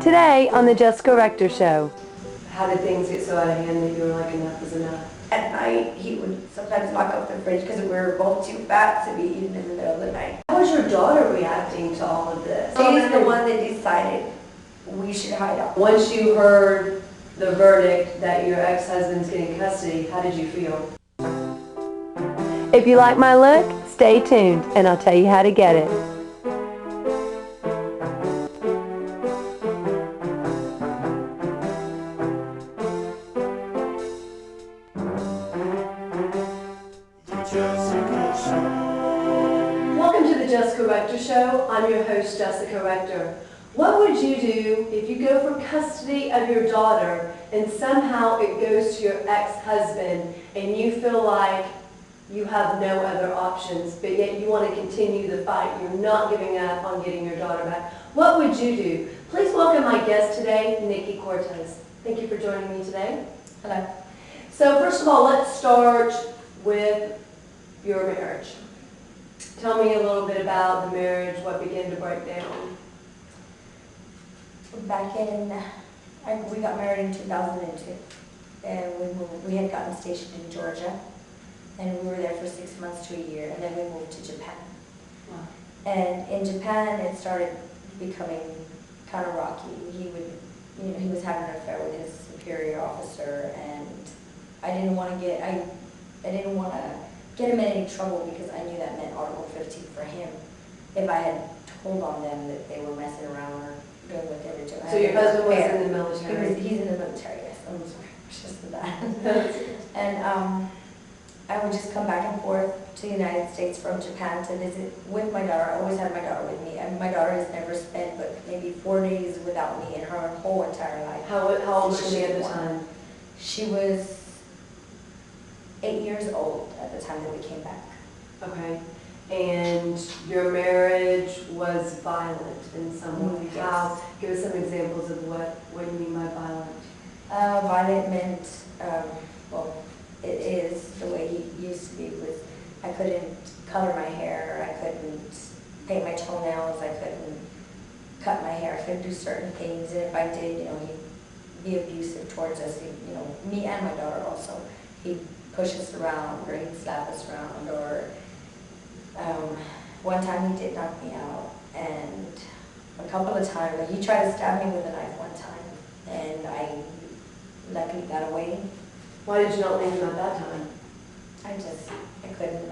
Today on the Jessica Rector Show. How did things get so out of hand that you were like, enough is enough? At night, he would sometimes lock up the fridge because we were both too fat to be eating in the middle of the night. How was your daughter reacting to all of this? She's the one that decided we should hide out. Once you heard the verdict that your ex-husband's getting custody, how did you feel? If you like my look, stay tuned and I'll tell you how to get it. Welcome to the Jessica Rector Show. I'm your host, Jessica Rector. What would you do if you go for custody of your daughter and somehow it goes to your ex-husband and you feel like you have no other options, but yet you want to continue the fight? You're not giving up on getting your daughter back. What would you do? Please welcome my guest today, Nikki Cortez. Thank you for joining me today. Hello. So first of all, let's start with your marriage. Tell me a little bit about the marriage, what began to break down. Back in, we got married in 2002, and we had gotten stationed in Georgia, and we were there for 6 months to a year, and then we moved to Japan. Wow. And in Japan, it started becoming kind of rocky. He was having an affair with his superior officer, and I didn't want to get him in any trouble because I knew that meant Article 15 for him. If I had told on them that they were messing around or doing what they were doing. So your husband was in the military? He's in the military, yes. I'm sorry, it's just that. And I would just come back and forth to the United States from Japan to visit with my daughter. I always had my daughter with me. And my daughter has never spent but maybe 4 days without me in her whole entire life. How old was she at the time? She was 8 years old at the time that we came back. Okay. And your marriage was violent in some way. Yes. How? Give us some examples of what you mean by violent. Violent meant, well, it is the way he used to be. Was I couldn't color my hair, I couldn't paint my toenails, I couldn't cut my hair, I couldn't do certain things. And if I did, he'd be abusive towards us. Me and my daughter also. He'd push us around, or he'd slap us around, or one time he did knock me out, and a couple of times he tried to stab me with a knife one time, and I luckily got away. Why did you not leave him at that time? I couldn't.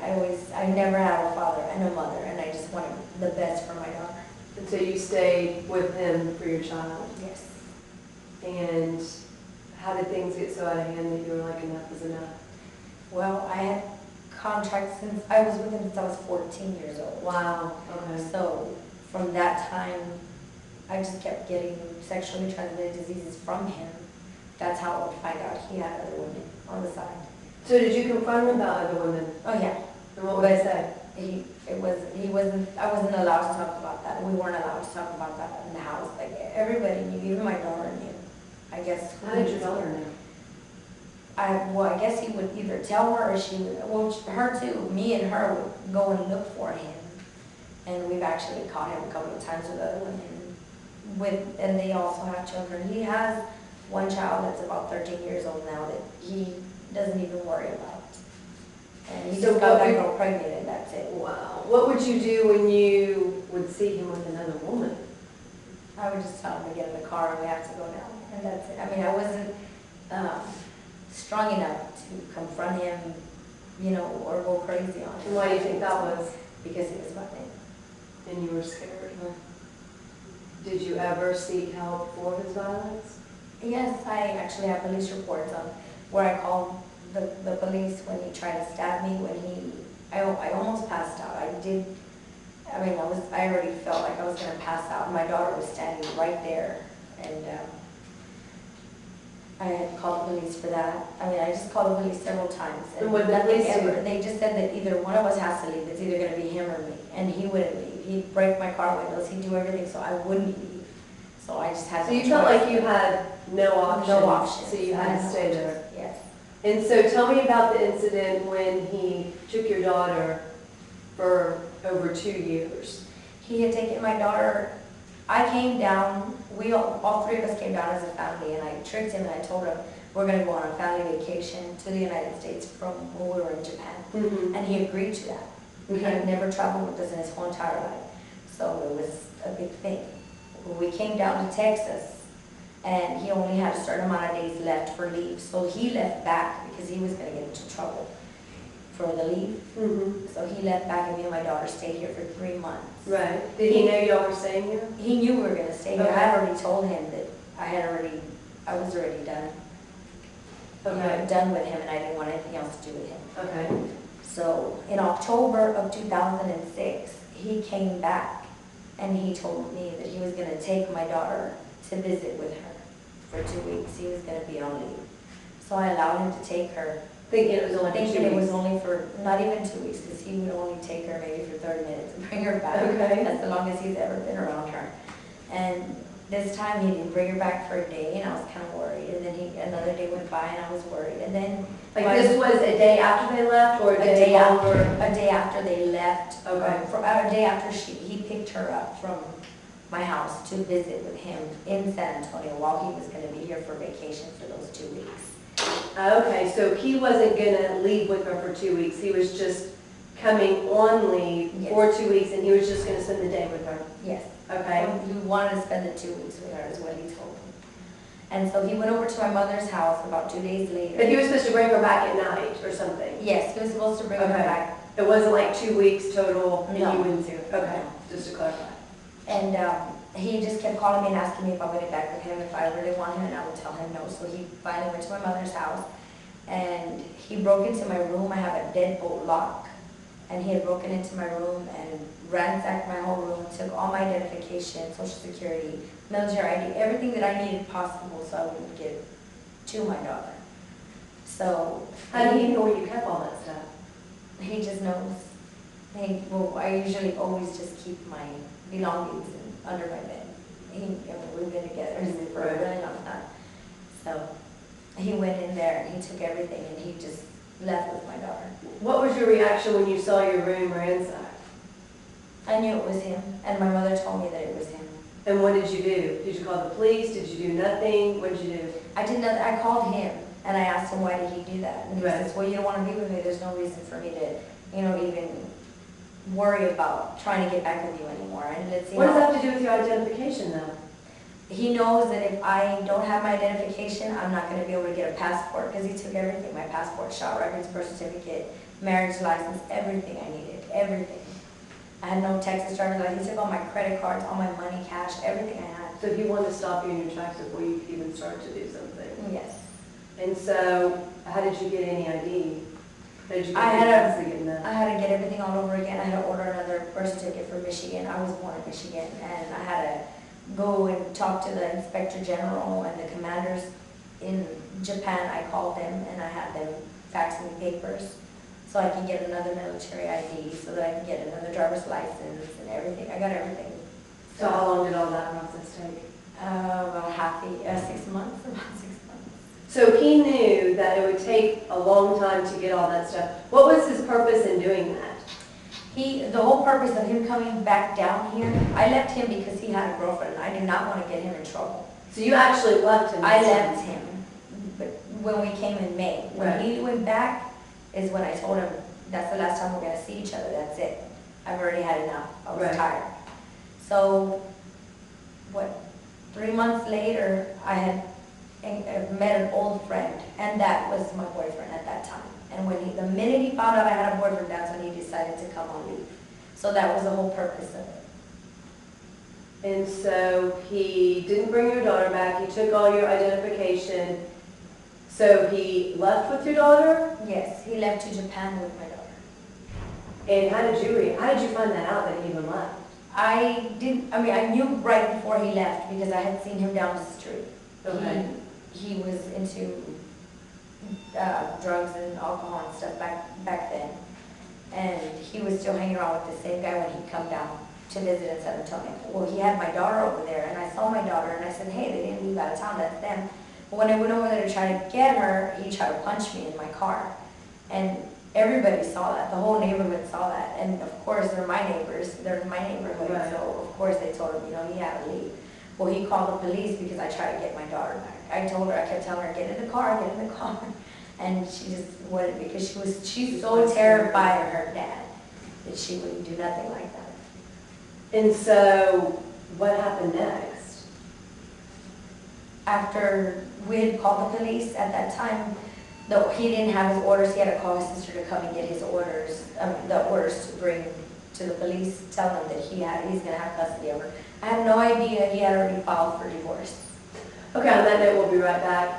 I never had a father and a mother, and I just wanted the best for my daughter. And so you stayed with him for your child? Yes. And how did things get so out of hand that you were like, enough is enough? Well, I had contracts since I was with him since I was 14 years old. Wow. Okay. So from that time, I just kept getting sexually transmitted diseases from him. That's how I would find out he had other women on the side. So did you confront him about other women? Oh yeah. And what would I say? I wasn't allowed to talk about that. We weren't allowed to talk about that in the house. Like, everybody knew, even my daughter knew. I guess. How did your daughter know? I guess he would either tell her, or she would, well, her too. Me and her would go and look for him. And we've actually caught him a couple of times with other women. And they also have children. He has one child that's about 13 years old now that he doesn't even worry about. And he just got that girl pregnant, and that's it. Wow. What would you do when you would see him with another woman? I would just tell him to get in the car and we have to go down. And that's it. I mean, I wasn't strong enough to confront him, or go crazy on him. And why do you think that was? Because he was my name. And you were scared? Did you ever seek help for his violence? Yes, I actually have police reports on where I called the police when he tried to stab me, I almost passed out. I already felt like I was going to pass out. My daughter was standing right there, and I had called the police for that. I just called the police several times, and what did the police do? They just said that either one of us has to leave. It's either going to be him or me, and he wouldn't leave. He'd break my car windows. He'd do everything so I wouldn't leave. So I just had. So you felt like you had no option. No option. So you had to stay there. Yes. And so tell me about the incident when he took your daughter for over 2 years. He had taken my daughter I came down, all three of us came down as a family, and I tricked him and I told him, we're gonna go on a family vacation to the United States from when we were in Japan. Mhm. And he agreed to that. He Okay. had never traveled with us in his whole entire life, so it was a big thing. We came down to Texas, and he only had a certain amount of days left for leave, so he left back because he was gonna get into trouble for the leave. Mhm. So he left back, and me and my daughter stayed here for 3 months. Right. Did he know y'all were staying here? He knew we were gonna stay here. I Okay. had already told him that I was already done. You know, Okay. done with him, and I didn't want anything else to do with him. Okay. So in October of 2006, he came back and he told me that he was going to take my daughter to visit with her for 2 weeks. He was going to be on leave. So I allowed him to take her, Thinking it was only for 2 thinking it was weeks. only for, not even 2 weeks, because he would only take her maybe for 30 minutes and bring her back. Okay. That's the longest he's ever been around her. And this time he didn't bring her back for a day, and I was kind of worried. And then another day went by, and I was worried. And then Like this was a day after they left, or a day longer? a day after they left. Okay. A day after he picked her up from my house to visit with him in San Antonio while he was going to be here for vacation for those 2 weeks. Okay, so he wasn't gonna leave with her for 2 weeks. He was just coming on leave Yes. for 2 weeks, and he was just gonna spend the day with her. Yes. Okay. He wanted to spend the 2 weeks with her, is what he told me. And so he went over to my mother's house about 2 days later. But he was supposed to bring her back at night or something. Yes, he was supposed to bring her Okay. back. It wasn't like 2 weeks total, and No. you wouldn't see her. Okay, just to clarify. And he just kept calling me and asking me if I would get back with him, if I really want him, and I would tell him no. So he finally went to my mother's house, and he broke into my room. I have a deadbolt lock, and he had broken into my room and ransacked my whole room, took all my identification, social security, military ID, everything that I needed possible so I wouldn't get to my daughter. So How do you know where you kept all that stuff? he just knows. I usually always just keep my belongings under my bed. We've been together for a really long time. So he went in there and he took everything and he just left with my daughter. What was your reaction when you saw your room ransacked? I knew it was him, and my mother told me that it was him. And what did you do? Did you call the police? Did you do nothing? What did you do? I did not. I called him and I asked him why did he do that, and he Right. says, "Well, you don't want to be with me. There's no reason for me to, even worry about trying to get back with you anymore." And let's see. What does that have to do with your identification, though? He knows that if I don't have my identification, I'm not going to be able to get a passport because he took everything: my passport, shot records, birth certificate, marriage license, everything I needed, everything. I had no Texas driver's license. He took all my credit cards, all my money, cash, everything I had. So he wanted to stop you in your tracks before you could even start to do something. Yes. And so, how did you get any ID? How did you get I had any to get that? I had to get everything all over again. I had to order another birth certificate for Michigan. I was born in Michigan, and I had to go and talk to the inspector general and the commanders in Japan. I called them and I had them fax me papers so I could get another military ID, so that I could get another driver's license and everything. I got everything. So how long did all that process take? About 6 months, about 6 months. So he knew that it would take a long time to get all that stuff. What was his purpose in doing that? The whole purpose of him coming back down here, I left him because he had a girlfriend. I did not want to get him in trouble. So you actually left him? I left him, but when we came in May. When Right. he went back is when I told him, that's the last time we're gonna see each other, that's it. I've already had enough, I was Right. tired. So, 3 months later, I had met an old friend, and that was my boyfriend at that time. And the minute he found out I had a boyfriend, that's when he decided to come on leave. So that was the whole purpose of it. And so he didn't bring your daughter back, he took all your identification. So he left with your daughter? Yes, he left to Japan with my daughter. And how did you find that out that he even left? I knew right before he left because I had seen him down the street. Okay. He was into drugs and alcohol and stuff back then. And he was still hanging around with the same guy when he'd come down to visit in San Antonio. Well, he had my daughter over there, and I saw my daughter, and I said, "Hey, they didn't leave out of town, that's them." But when I went over there to try to get her, he tried to punch me in my car. And everybody saw that, the whole neighborhood saw that, and of course, they're my neighbors, they're in my neighborhood, Right. so of course they told him, you know, he had to leave. Well, he called the police because I tried to get my daughter back. I told her, I kept telling her, get in the car, get in the car, and she just wouldn't, because she's so terrified of her dad that she wouldn't do nothing like that. And so, what happened next? After we had called the police at that time, though he didn't have his orders, he had to call his sister to come and get his orders, the orders to bring to the police, tell them that he's gonna have custody of her. I had no idea he had already filed for divorce. Okay, on that note, we'll be right back.